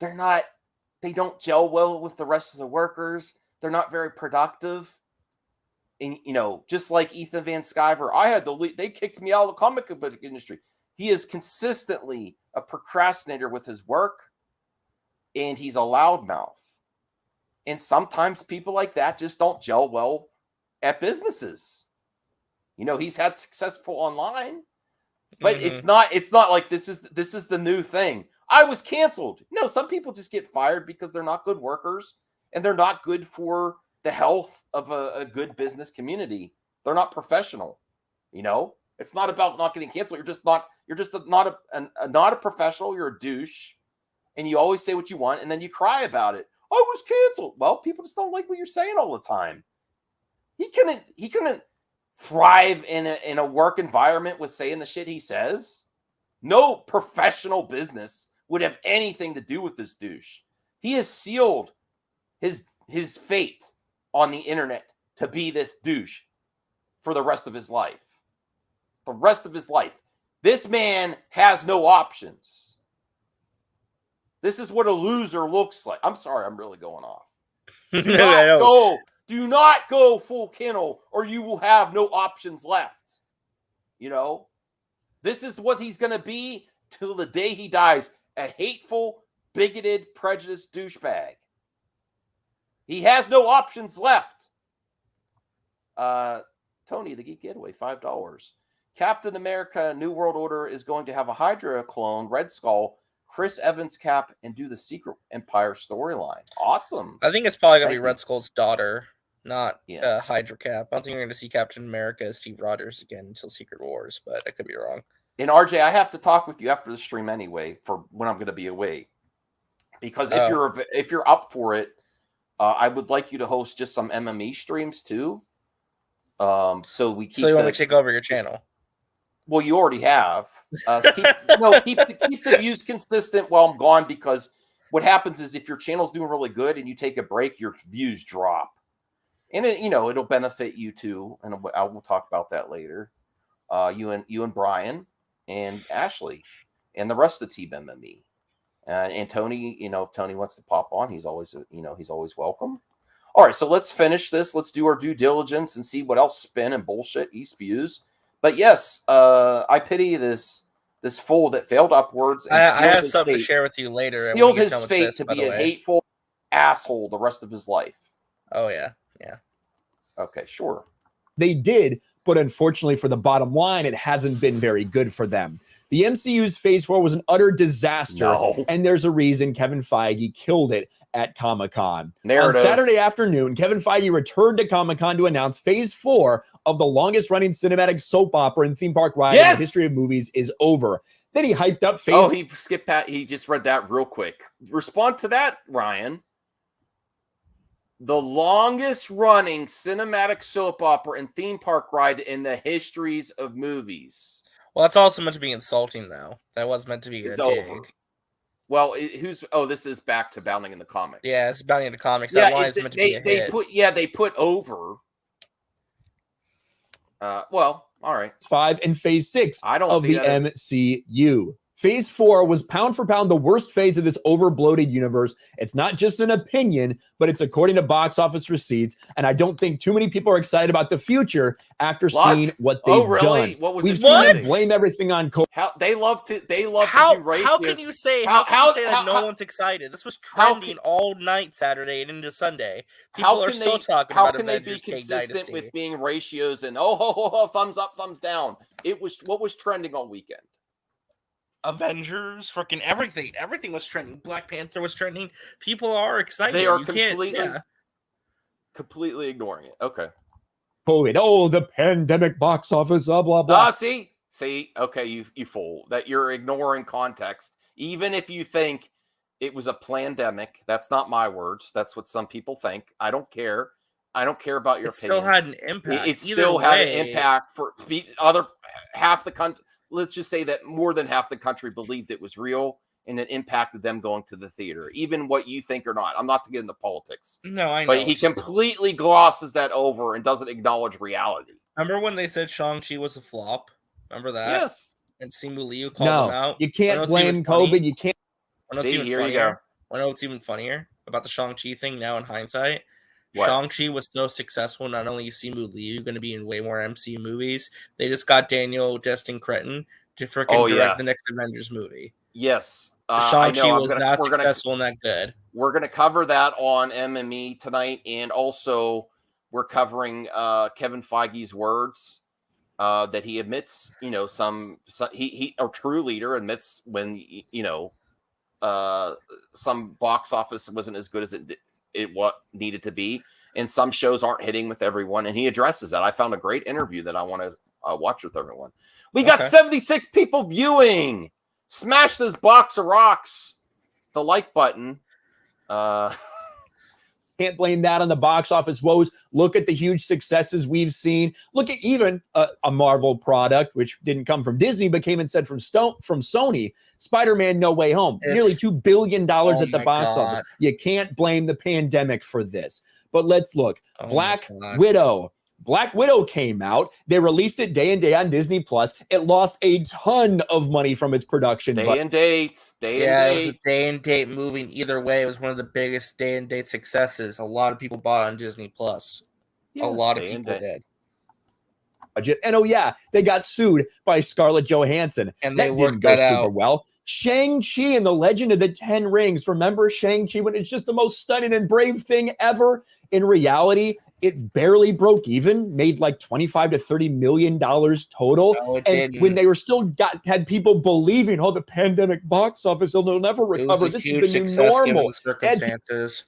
they don't gel well with the rest of the workers. They're not very productive. And, just like Ethan Van Sciver, I had to leave. They kicked me out of the comic book industry. He is consistently a procrastinator with his work, and he's a loudmouth. And sometimes people like that just don't gel well at businesses. He's had successful online, but it's not like this is the new thing. I was canceled. Some people just get fired because they're not good workers and they're not good for the health of a good business community. They're not professional. It's not about not getting canceled. You're just not a professional. You're a douche, and you always say what you want, and then you cry about it. I was canceled. Well, people just don't like what you're saying all the time. He couldn't thrive in a work environment with saying the shit he says. No professional business would have anything to do with this douche. He has sealed his fate on the internet to be this douche for the rest of his life. The rest of his life. This man has no options. This is what a loser looks like. I'm sorry, I'm really going off. Do not go full kennel, or you will have no options left. You know? This is what he's going to be till the day he dies. A hateful, bigoted, prejudiced douchebag. He has no options left. Tony, the Geek Getaway, $5. Captain America New World Order is going to have a Hydra clone, Red Skull, Chris Evans cap, and do the Secret Empire storyline. Awesome. I think it's probably going to be Red Skull's daughter, not Hydra cap. I don't think you're going to see Captain America as Steve Rogers again until Secret Wars, but I could be wrong. And RJ, I have to talk with you after the stream anyway for when I'm going to be away. Because if you're up for it, I would like you to host just some MME streams too. So you want me to take over your channel? Well, you already have. Keep the views consistent while I'm gone, because what happens is if your channel's doing really good and you take a break, your views drop, and it'll benefit you too. And I will talk about that later. You and Brian and Ashley and the rest of the team MME. And Tony, if Tony wants to pop on, he's always welcome. All right, so let's finish this. Let's do our due diligence and see what else spin and bullshit he spews. But yes, I pity this fool that failed upwards. And I have something to share with you later. Sealed his fate to be a hateful asshole the rest of his life. Oh yeah. Okay, sure. They did, but unfortunately for the bottom line, it hasn't been very good for them. The MCU's Phase 4 was an utter disaster, and there's a reason Kevin Feige killed it at Comic-Con. On Saturday afternoon, Kevin Feige returned to Comic-Con to announce Phase 4 of the longest-running cinematic soap opera and theme park ride in the history of movies is over. Then he hyped up Phase... Oh, he skipped that. He just read that real quick. Respond to that, Ryan. The longest-running cinematic soap opera and theme park ride in the histories of movies. Well, that's also meant to be insulting, though. That was meant to be a dig. Well, this is back to Bounding in the Comics. Yeah, it's Bounding in the Comics. That line is meant to be a hit. They put over. All right. 5 and Phase 6 of the MCU. Phase 4 was pound for pound the worst phase of this overbloated universe. It's not just an opinion, but it's according to box office receipts. And I don't think too many people are excited about the future after seeing what they've done. What was We've seen them blame everything on COVID. They love to do ratios. How can you say that no one's excited? This was trending all night Saturday and into Sunday. People are still talking about Avengers. How can they be consistent with being ratios and thumbs up, thumbs down? What was trending all weekend? Avengers, freaking everything. Everything was trending. Black Panther was trending. People are excited. They are completely ignoring it. Okay. COVID. The pandemic box office, blah, blah, blah. See? Okay, you fool. That you're ignoring context. Even if you think it was a pandemic, that's not my words. That's what some people think. I don't care. I don't care about your opinion. It still had an impact. It still had an impact for half the country. Let's just say that more than half the country believed it was real, and it impacted them going to the theater, even what you think or not. I'm not to get into politics. No, I know. But he completely glosses that over and doesn't acknowledge reality. Remember when they said Shang-Chi was a flop? Remember that? Yes. And Simu Liu called him out. You can't blame COVID. You can't. See, here you go. I know what's even funnier about the Shang-Chi thing now in hindsight. What? Shang-Chi was so successful, not only is Simu Liu going to be in way more MCU movies, they just got Daniel Destin Cretton to freaking direct the next Avengers movie. Yes. Shang-Chi was that successful and that good. We're going to cover that on MME tonight, and also we're covering Kevin Feige's words that he admits, he a true leader admits when, some box office wasn't as good as it what needed to be, and some shows aren't hitting with everyone, and he addresses that. I found a great interview that I want to watch with everyone. We got 76 people viewing. Smash this box of rocks. The like button. Can't blame that on the box office woes. Look at the huge successes we've seen. Look at even a Marvel product, which didn't come from Disney, but came instead from Sony. Spider-Man No Way Home. Nearly $2 billion at the box office. You can't blame the pandemic for this. But let's look. Black Widow. Black Widow came out. They released it day and day on Disney Plus. It lost a ton of money from its production. Day and date. It was a day and date movie. Either way, it was one of the biggest day and date successes. A lot of people bought it on Disney Plus. A lot of people did. And oh yeah, they got sued by Scarlett Johansson. And they didn't go super well. Shang-Chi and the Legend of the Ten Rings. Remember Shang-Chi when it's just the most stunning and brave thing ever? In reality, it barely broke even, made like $25 to $30 million total. No, it and didn't. when they were still had people believing, oh, the pandemic box office, they'll never recover. This is the new normal. Circumstances.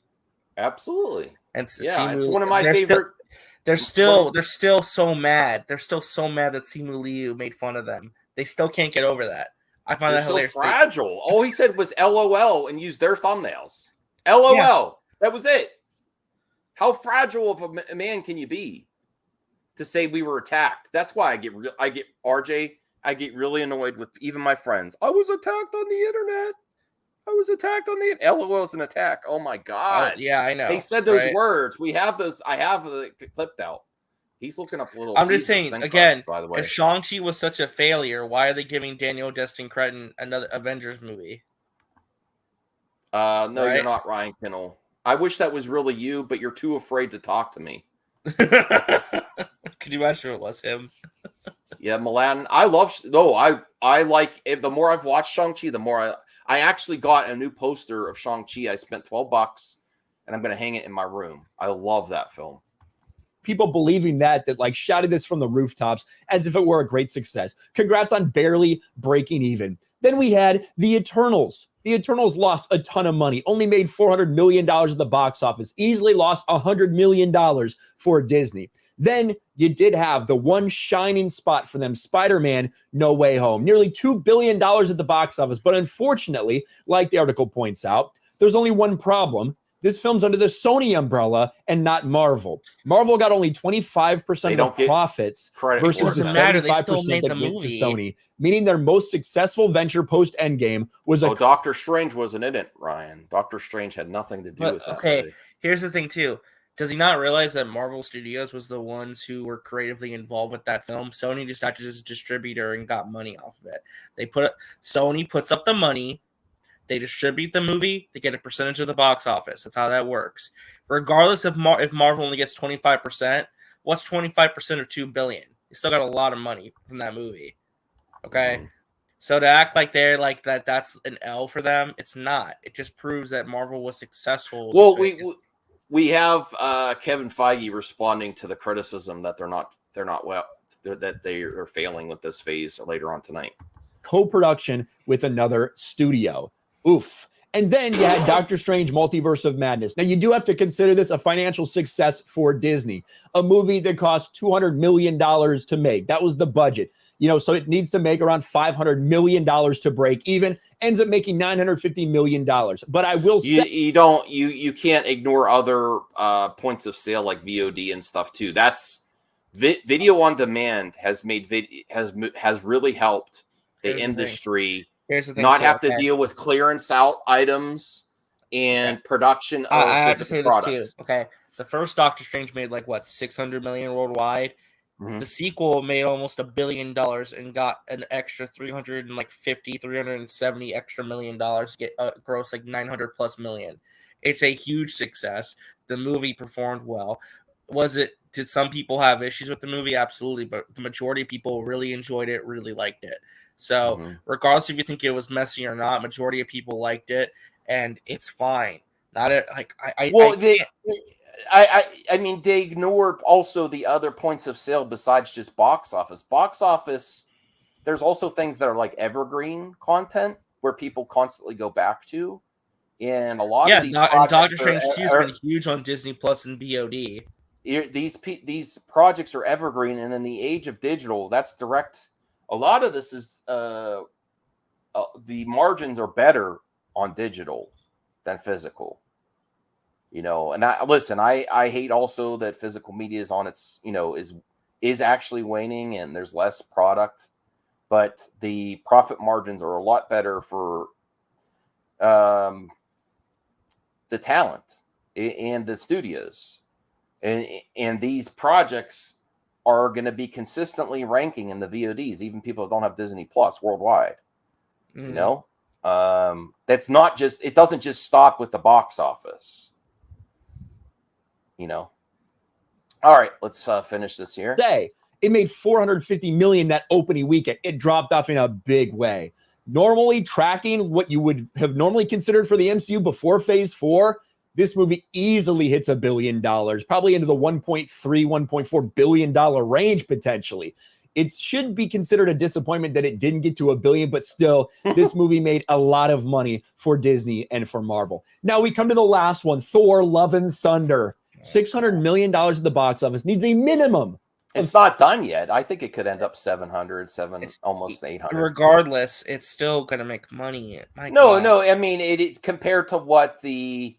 Absolutely. And it's one of my favorite. They're still so mad. They're still so mad that Simu Liu made fun of them. They still can't get over that. I find that hilarious. So fragile. All he said was LOL and used their thumbnails. LOL. Yeah. That was it. How fragile of a man can you be to say we were attacked? That's why I get RJ. I get really annoyed with even my friends. I was attacked on the internet. I was attacked on the LOL is an attack. Oh my god. Yeah, I know. They said those words. We have those. I have the clipped out. He's looking up a little. I'm just saying again. By the way, if Shang-Chi was such a failure, why are they giving Daniel Destin Cretton another Avengers movie? No, you're not Ryan Kinnell. I wish that was really you, but you're too afraid to talk to me. Could you imagine it was him? Yeah, Milan. I like it. The more I've watched Shang-Chi, the more I actually got a new poster of Shang-Chi. I spent $12 and I'm going to hang it in my room. I love that film. People believing that like shouted this from the rooftops as if it were a great success. Congrats on barely breaking even. Then we had The Eternals. The Eternals lost a ton of money, only made $400 million at the box office, easily lost $100 million for Disney. Then you did have the one shining spot for them, Spider-Man No Way Home, nearly $2 billion at the box office. But unfortunately, like the article points out, there's only one problem. This film's under the Sony umbrella and not Marvel. Marvel got only 25% of the profits versus the 75% that went to Sony, meaning their most successful venture post-Endgame was Doctor Strange wasn't in it, Ryan. Doctor Strange had nothing to do with that. Okay, movie. Here's the thing, too. Does he not realize that Marvel Studios was the ones who were creatively involved with that film? Sony just acted as a distributor and got money off of it. Sony puts up the money. They distribute the movie. They get a percentage of the box office. That's how that works. Regardless of if Marvel only gets 25%, what's 25% of $2 billion? You still got a lot of money from that movie. Okay, so to act like they're like that's an L for them, it's not. It just proves that Marvel was successful. Well, we have Kevin Feige responding to the criticism that that they are failing with this phase later on tonight. Co-production with another studio. Oof. And then you had Doctor Strange Multiverse of Madness. Now, you do have to consider this a financial success for Disney. A movie that cost $200 million to make. That was the budget. So it needs to make around $500 million to break even. Ends up making $950 million. But I will say... You can't ignore other points of sale like VOD and stuff, too. That's... Video on demand has really helped the industry not have to deal with clearance out items and production of I have to say products. This too. Okay, the first Doctor Strange made like what, 600 million worldwide. The sequel made almost $1 billion and got an extra 370 extra $1 million, get gross like 900 plus million. It's a huge success. The movie performed well. Did some people have issues with the movie? Absolutely, but the majority of people really enjoyed it, really liked it. So regardless if you think it was messy or not, majority of people liked it, and it's fine. I mean, they ignored also the other points of sale besides just box office. Box office, there's also things that are like evergreen content where people constantly go back to, and a lot of these. And Doctor Strange 2 has been huge on Disney Plus and VOD. these projects are evergreen, and in the age of digital, that's direct. A lot of this is the margins are better on digital than physical. And I hate also that physical media is on its, is actually waning and there's less product, but the profit margins are a lot better for the talent and the studios. And these projects are going to be consistently ranking in the VODs, even people that don't have Disney Plus worldwide. That's not just, it doesn't just stop with the box office. All right, let's finish this here. It made $450 million that opening weekend. It dropped off in a big way. Normally tracking what you would have normally considered for the MCU before Phase 4, this movie easily hits $1 billion, probably into the $1.3, $1.4 billion range potentially. It should be considered a disappointment that it didn't get to $1 billion, but still, this movie made a lot of money for Disney and for Marvel. Now we come to the last one, Thor: Love and Thunder. $600 million at the box office, needs a minimum. It's not done yet. I think it could end up 700, almost 800. Regardless, it's still going to make money. No. I mean, it compared to what the.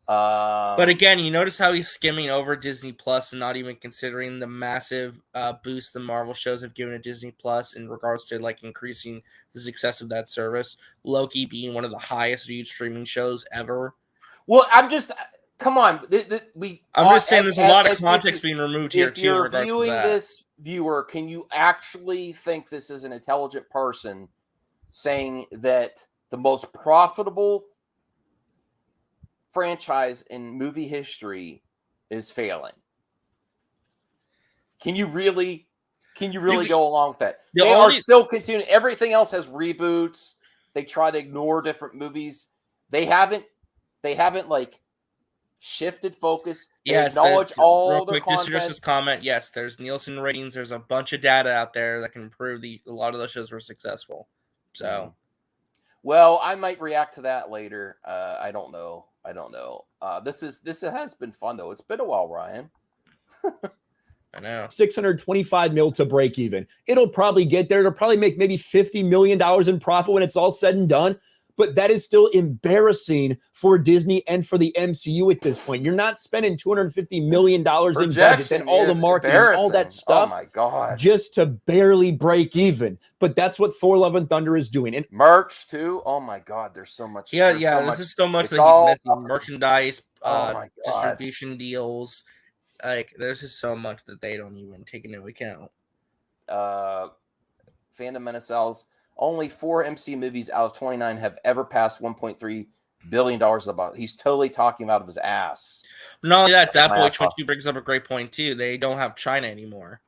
But again, you notice how he's skimming over Disney Plus and not even considering the massive boost the Marvel shows have given to Disney Plus in regards to like increasing the success of that service. Loki being one of the highest viewed streaming shows ever. Well, come on. I'm just saying there's a lot of context being removed here, too. If you're viewing this, viewer, can you actually think this is an intelligent person saying that the most profitable franchise in movie history is failing? Can you really go along with that? They are still continuing. Everything else has reboots. They try to ignore different movies. They haven't like shifted focus. They acknowledge all the content. This comment. Yes, there's Nielsen ratings. There's a bunch of data out there that can prove a lot of those shows were successful. So, well, I might react to that later. I don't know. This has been fun though. It's been a while, Ryan. I know. 625 mil to break even. It'll probably get there. It'll probably make maybe $50 million in profit when it's all said and done. But that is still embarrassing for Disney and for the MCU at this point. You're not spending $250 million in budget and all the marketing and all that stuff. Oh my God. Just to barely break even. But that's what Thor: Love and Thunder is doing. And merch too. Oh my God. There's so much. This is so much that he's missing. Merchandise, distribution deals. Like there's just so much that they don't even take into account. Fandom Menacel's. Only 4 MCU movies out of 29 have ever passed $1.3 billion about. He's totally talking out of his ass. Not only that, that boy 22 brings up a great point too. They don't have China anymore.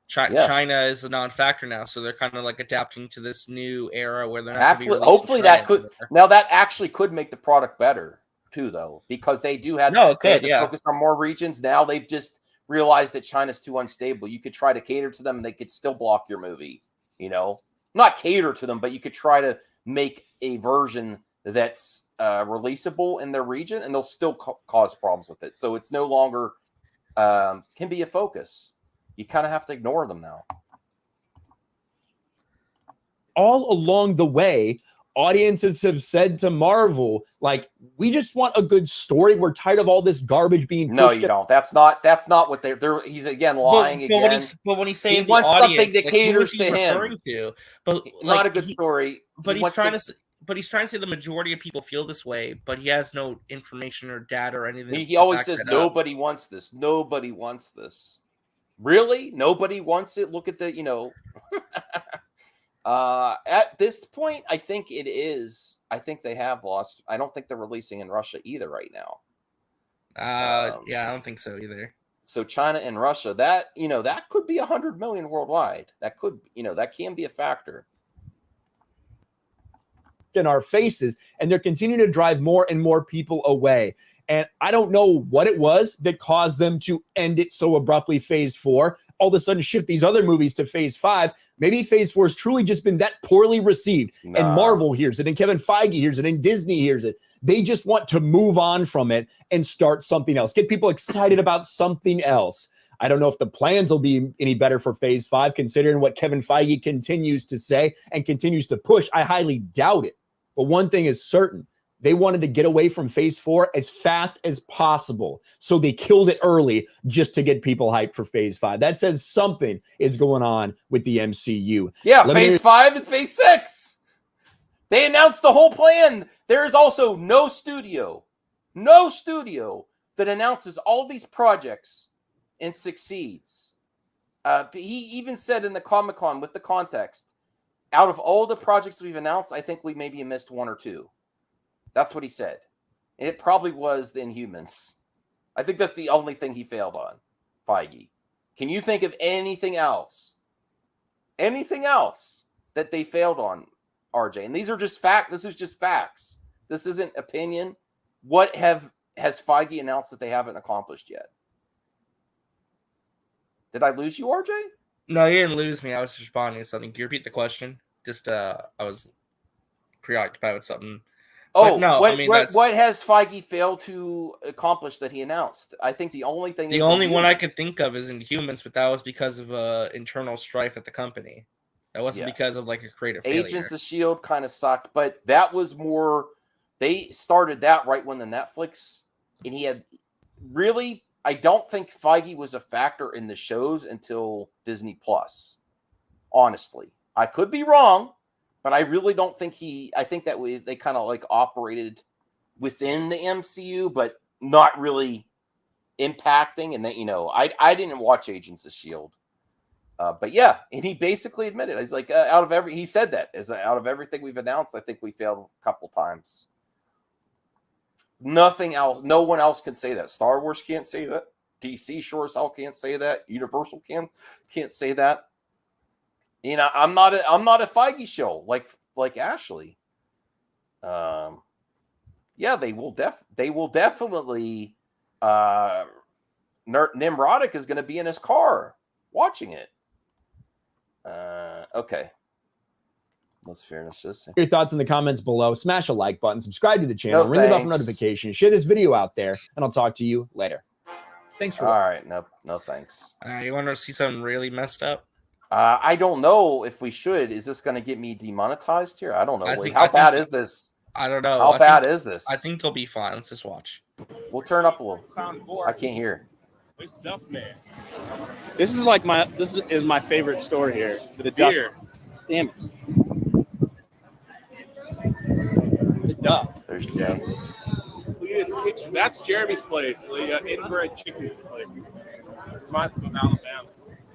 China is a non-factor now, so they're kind of like adapting to this new era where they're not. Hopefully, that could that actually could make the product better too, though, because they do have focus on more regions. Now they've just realized that China's too unstable. You could try to cater to them, and they could still block your movie. Not cater to them, but you could try to make a version that's releasable in their region, and they'll still cause problems with it. So it's no longer can be a focus. You kind of have to ignore them now. All along the way, audiences have said to Marvel, like, we just want a good story. We're tired of all this garbage being pushed. No, you don't. That's not what they're he's again lying again. But when he's saying he wants audience, something that caters to him. But not a good story. But he's trying to say the majority of people feel this way, but he has no information or data or anything. He always says nobody wants this. Nobody wants this. Really? Nobody wants it? Look at the, at this point, I think it is. I think they have lost. I don't think they're releasing in Russia either right now. Yeah, I don't think so either. So China and Russia, that could be 100 million worldwide. That could, that can be a factor. In our faces, and they're continuing to drive more and more people away. And I don't know what it was that caused them to end it so abruptly, phase 4, all of a sudden shift these other movies to phase 5. Maybe phase 4 has truly just been that poorly received. And Marvel hears it, and Kevin Feige hears it, and Disney hears it. They just want to move on from it and start something else. Get people excited about something else. I don't know if the plans will be any better for phase 5, considering what Kevin Feige continues to say and continues to push. I highly doubt it. But one thing is certain. They wanted to get away from phase 4 as fast as possible. So they killed it early just to get people hyped for phase 5. That says something is going on with the MCU. Yeah, phase 5 and phase 6. They announced the whole plan. There's also no studio that announces all these projects and succeeds. He even said in the Comic-Con with the context, out of all the projects we've announced, I think we maybe missed 1 or 2. That's what he said. It probably was the Inhumans. I think that's the only thing he failed on, Feige. Can you think of anything else? Anything else that they failed on, RJ? And these are just facts. This is just facts. This isn't opinion. What has Feige announced that they haven't accomplished yet? Did I lose you, RJ? No, you didn't lose me. I was responding to something. Can you repeat the question? Just I was preoccupied with something. Oh, no, what has Feige failed to accomplish that he announced? I think the only thing... The only one I could think of is Inhumans, but that was because of internal strife at the company. That wasn't because of like a creative failure. Agents of S.H.I.E.L.D. kind of sucked, but that was more... They started that right when the Netflix... And he had... Really, I don't think Feige was a factor in the shows until Disney Plus. Honestly. I could be wrong. But I really don't think I think that they kind of like operated within the MCU, but not really impacting. And that, I didn't watch Agents of S.H.I.E.L.D. But yeah, and he basically admitted, he's like, he said that, out of everything we've announced, I think we failed a couple times. Nothing else. No one else can say that. Star Wars can't say that. DC sure as hell can't say that. Universal can't say that. I'm not a Feige show like Ashley. Yeah, they will definitely. Nimrodic is going to be in his car watching it. Okay. Let's finish this. Your thoughts in the comments below. Smash a like button. Subscribe to the channel. Ring the bell for notifications. Share this video out there, and I'll talk to you later. Thanks for watching. All right. No thanks. You want to see something really messed up? I don't know if we should. Is this going to get me demonetized here? I don't know. How bad is this? I don't know. How bad is this? I think it'll be fine. Let's just watch. We'll turn up a little. I can't hear. This is like this is my favorite store here. The Duff. Damn it. The Duff. There's Jay. Cletus Kitchen. That's Jeremy's place. The inbred chicken place. Reminds me of Alabama.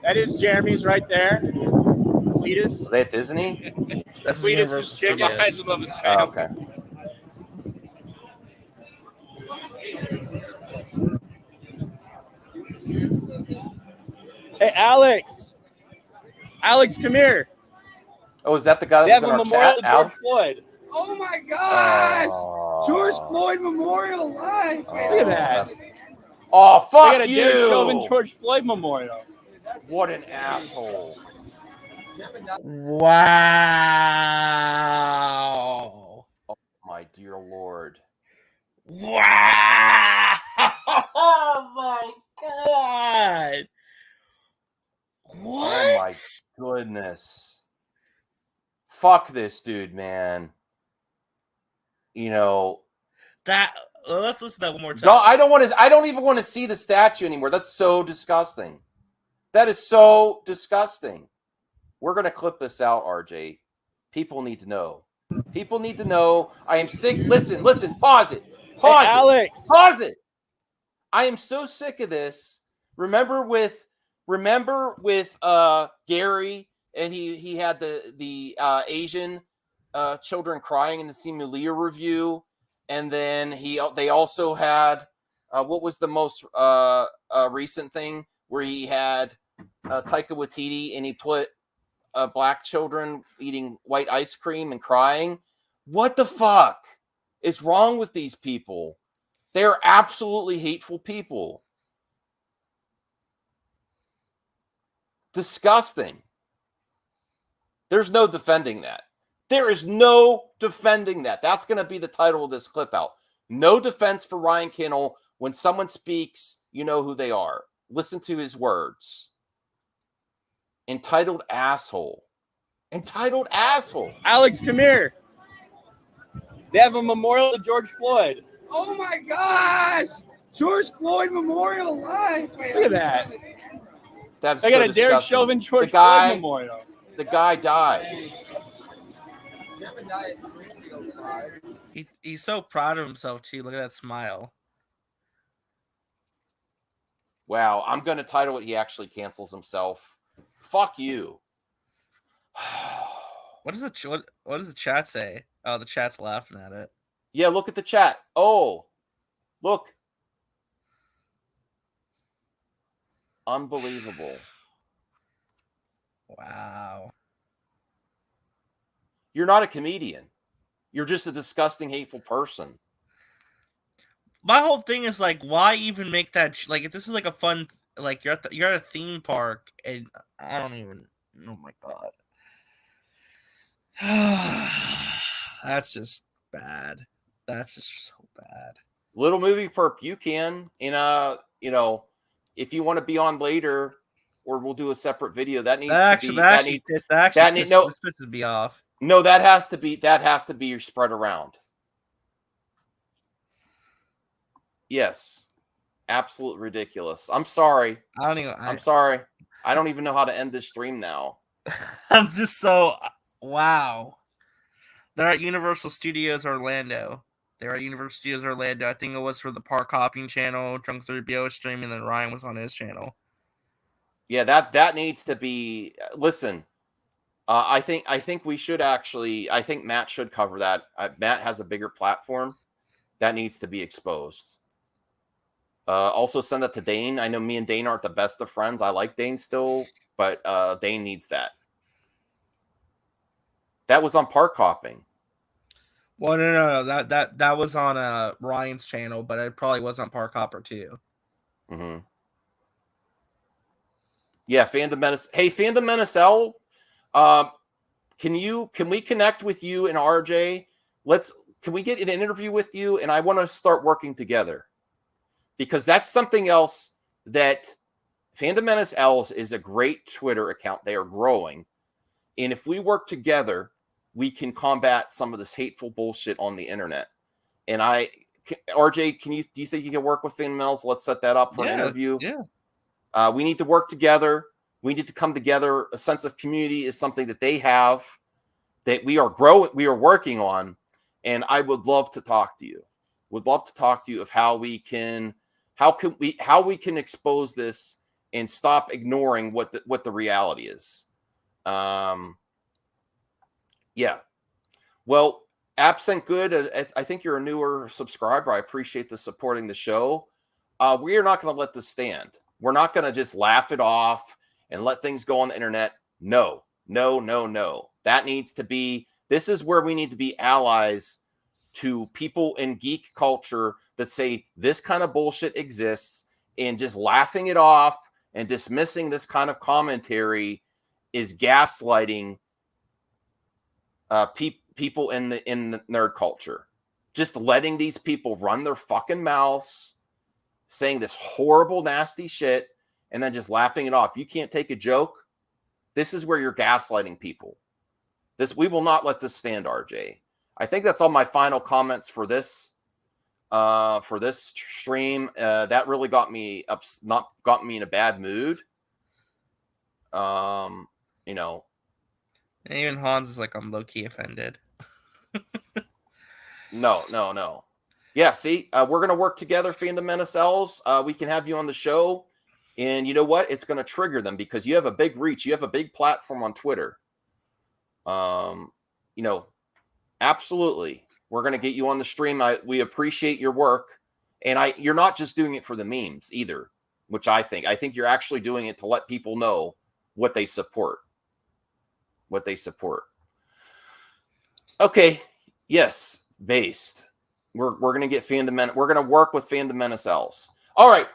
That is Jeremy's right there. Cletus. Are they at Disney? That's Cletus' chicken. I love his family. Oh, okay. Hey, Alex. Alex, come here. Oh, is that the guy that was in our chat? George Floyd. Oh my gosh! George Floyd Memorial Live. Look at that. Oh, fuck we got a you! Derek Chauvin George Floyd Memorial. What an asshole! Wow! Oh my dear Lord! Wow! Oh my God! What? Oh my goodness! Fuck this dude, man. That. Let's listen to that one more time. No, I don't even want to see the statue anymore. That's so disgusting. That is so disgusting. We're going to clip this out, RJ. People need to know. People need to know. I am sick. Listen. Pause it. Pause it. Alex. Pause it. I am so sick of this. Remember with Gary, and he had the Asian children crying in the Simu Liu review. And then they also had what was the most recent thing where he had Taika Waititi and he put black children eating white ice cream and crying. What the fuck is wrong with these people? They are absolutely hateful people. Disgusting. There's no defending that. There is no defending that. That's going to be the title of this clip out. No defense for Ryan Kinnell. When someone speaks, you know who they are. Listen to his words. Entitled asshole. Entitled asshole. Alex, come here. They have a memorial to George Floyd. Oh my gosh! George Floyd Memorial Live. Look at that. That's I so got a Derek disgusting. Chauvin George the guy, Floyd Memorial. The guy died. He's so proud of himself too. Look at that smile. Wow, I'm going to title it. He actually cancels himself. Fuck you. What does the chat say? Oh, the chat's laughing at it. Yeah, look at the chat. Oh, look. Unbelievable. Wow. You're not a comedian. You're just a disgusting, hateful person. My whole thing is like, why even make that? Like, if this is like a fun, like you're at a theme park, and I don't even. Oh my god. That's just bad. That's just so bad. Little movie perp, you can if you want to be on later, or we'll do a separate video. That needs this pisses me off. No, that has to be spread around. Yes, absolute ridiculous. I'm sorry. I'm sorry. I don't even know how to end this stream now. I'm just so wow. They're at Universal Studios Orlando. I think it was for the Park Hopping channel. Drunk 3BO was streaming, and then Ryan was on his channel. Yeah, that needs to be. Listen, I think we should actually. I think Matt should cover that. Matt has a bigger platform. That needs to be exposed. Also send that to Dane. I know me and Dane aren't the best of friends. I like Dane still, but Dane needs that. That was on Park Hopping. Well, no. That was on Ryan's channel, but it probably was on Park Hopper too. Mm-hmm. Yeah, Fandom Menace. Hey, Fandom Menace L, can we connect with you and RJ? Can we get an interview with you? And I want to start working together, because that's something else that Fandom Menace L's is a great Twitter account. They are growing, and if we work together, we can combat some of this hateful bullshit on the internet. And RJ, do you think you can work with Fandom Menace? Let's set that up for an interview. Yeah. We need to work together. We need to come together. A sense of community is something that they have, that we are working on. And I would love to talk to you. Would love to talk to you of how we can expose this and stop ignoring what the reality is. Yeah. Well, Absent Good, I think you're a newer subscriber. I appreciate the supporting the show. We are not going to let this stand. We're not going to just laugh it off and let things go on the internet. No. That needs to be, this is where we need to be allies to people in geek culture that say this kind of bullshit exists, and just laughing it off and dismissing this kind of commentary is gaslighting people in the nerd culture. Just letting these people run their fucking mouths, saying this horrible, nasty shit, and then just laughing it off. You can't take a joke. This is where you're gaslighting people. We will not let this stand, RJ. I think that's all my final comments for this stream. That really got me in a bad mood. And even Hans is like, I'm low-key offended. No. Yeah, see, we're going to work together, Fandom Menace L's. We can have you on the show. And you know what? It's going to trigger them because you have a big reach. You have a big platform on Twitter. Absolutely. We're going to get you on the stream. We appreciate your work. And you're not just doing it for the memes either, which I think you're actually doing it to let people know what they support. Okay. Yes. Based. We're gonna get we're gonna work with Fundamentus else. All right,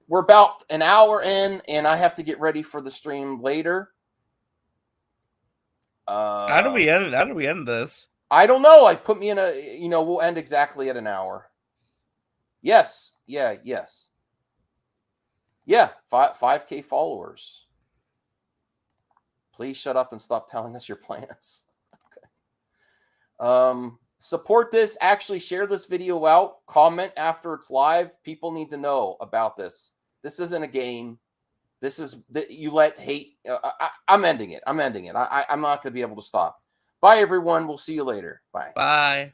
we're about an hour in, and I have to get ready for the stream later. How do we end this? I don't know. I put me in a, we'll end exactly at an hour. Yes. Yeah. Yes. Yeah. 5K followers. Please shut up and stop telling us your plans. Okay. Support this. Actually, share this video out. Comment after it's live. People need to know about this. This isn't a game. This is you let hate. I'm ending it. I'm not going to be able to stop. Bye, everyone. We'll see you later. Bye. Bye.